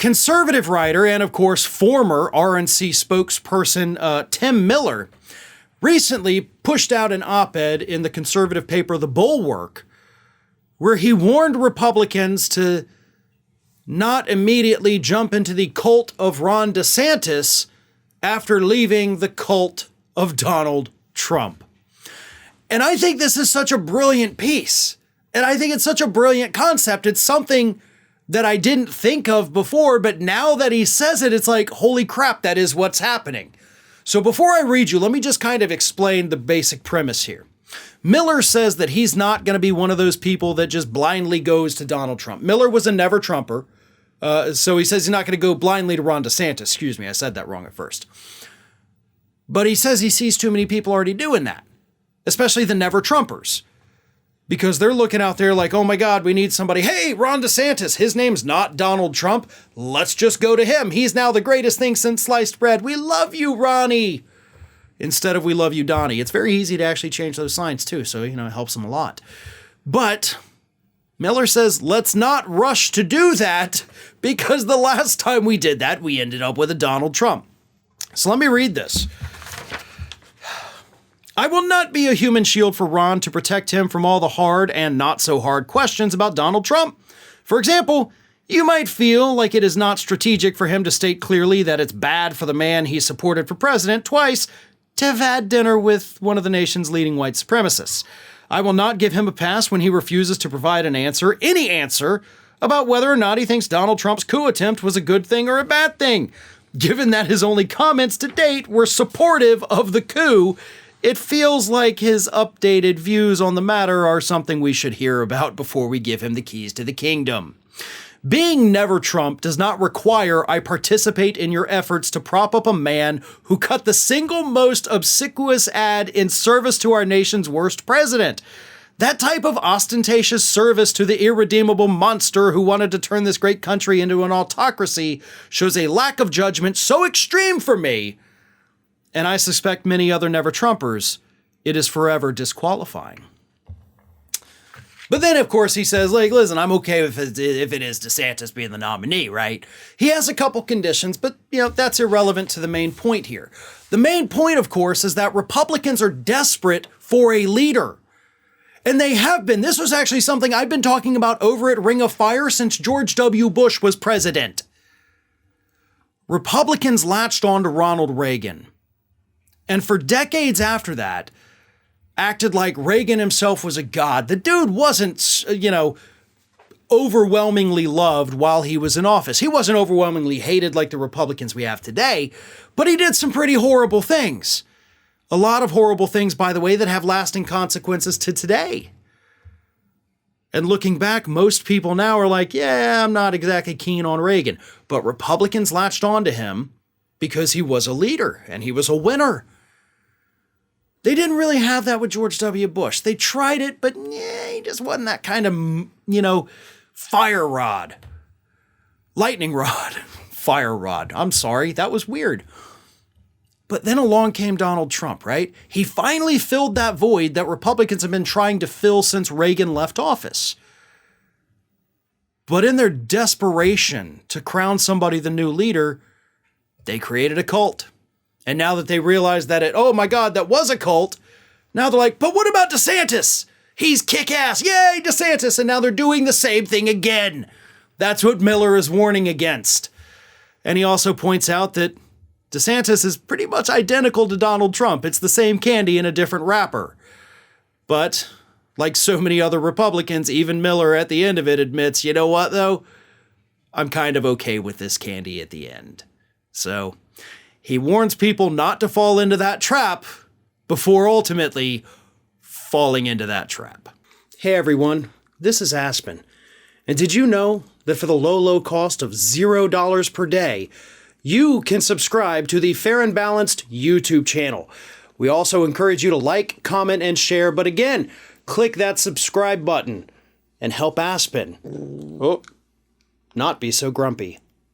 Conservative writer and, of course, former RNC spokesperson Tim Miller recently pushed out an op-ed in the conservative paper The Bulwark, where he warned Republicans to not immediately jump into the cult of Ron DeSantis after leaving the cult of Donald Trump. And I think this is such a brilliant piece. And I think it's such a brilliant concept. It's something that I didn't think of before, but now that he says it, it's like, holy crap, that is what's happening. So before I read you, let me just kind of explain the basic premise here. Miller says that he's not going to be one of those people that just blindly goes to Donald Trump. Miller was a never Trumper. So he says he's not going to go blindly to Ron DeSantis. Excuse me, I said that wrong at first. But he says he sees too many people already doing that, especially the never Trumpers. Because they're looking out there like, oh my God, we need somebody. Hey, Ron DeSantis, his name's not Donald Trump. Let's just go to him. He's now the greatest thing since sliced bread. We love you, Ronnie. Instead of we love you, Donny. It's very easy to actually change those signs too. So, it helps them a lot. But Miller says, let's not rush to do that because the last time we did that, we ended up with a Donald Trump. So let me read this. I will not be a human shield for Ron to protect him from all the hard and not so hard questions about Donald Trump. For example, you might feel like it is not strategic for him to state clearly that it's bad for the man he supported for president twice to have had dinner with one of the nation's leading white supremacists. I will not give him a pass when he refuses to provide an answer, any answer, about whether or not he thinks Donald Trump's coup attempt was a good thing or a bad thing. Given that his only comments to date were supportive of the coup, it feels like his updated views on the matter are something we should hear about before we give him the keys to the kingdom. Being never Trump does not require I participate in your efforts to prop up a man who cut the single most obsequious ad in service to our nation's worst president. That type of ostentatious service to the irredeemable monster who wanted to turn this great country into an autocracy shows a lack of judgment so extreme for me, and I suspect many other never Trumpers, it is forever disqualifying. But then, of course, he says, like, listen, I'm okay if it is DeSantis being the nominee, right? He has a couple conditions, but, that's irrelevant to the main point here. The main point, of course, is that Republicans are desperate for a leader. And they have been. This was actually something I've been talking about over at Ring of Fire since George W. Bush was president. Republicans latched on to Ronald Reagan. And for decades after that, acted like Reagan himself was a god. The dude wasn't, overwhelmingly loved while he was in office. He wasn't overwhelmingly hated like the Republicans we have today, but he did some pretty horrible things. A lot of horrible things, by the way, that have lasting consequences to today. And looking back, most people now are like, yeah, I'm not exactly keen on Reagan. But Republicans latched on to him because he was a leader and he was a winner. They didn't really have that with George W. Bush. They tried it, but he just wasn't that kind of, fire rod. Lightning rod. Fire rod. I'm sorry, that was weird. But then along came Donald Trump, right? He finally filled that void that Republicans have been trying to fill since Reagan left office. But in their desperation to crown somebody the new leader, they created a cult. And now that they realize that oh my God, that was a cult, now they're like, but what about DeSantis? He's kick-ass. Yay, DeSantis. And now they're doing the same thing again. That's what Miller is warning against. And he also points out that DeSantis is pretty much identical to Donald Trump. It's the same candy in a different wrapper. But like so many other Republicans, even Miller at the end of it admits, you know what, though? I'm kind of okay with this candy at the end. So he warns people not to fall into that trap before ultimately falling into that trap. Hey everyone, this is Aspen. And did you know that for the low cost of $0 per day, you can subscribe to the Fair and Balanced YouTube channel. We also encourage you to like, comment, and share. But again, click that subscribe button and help Aspen not be so grumpy.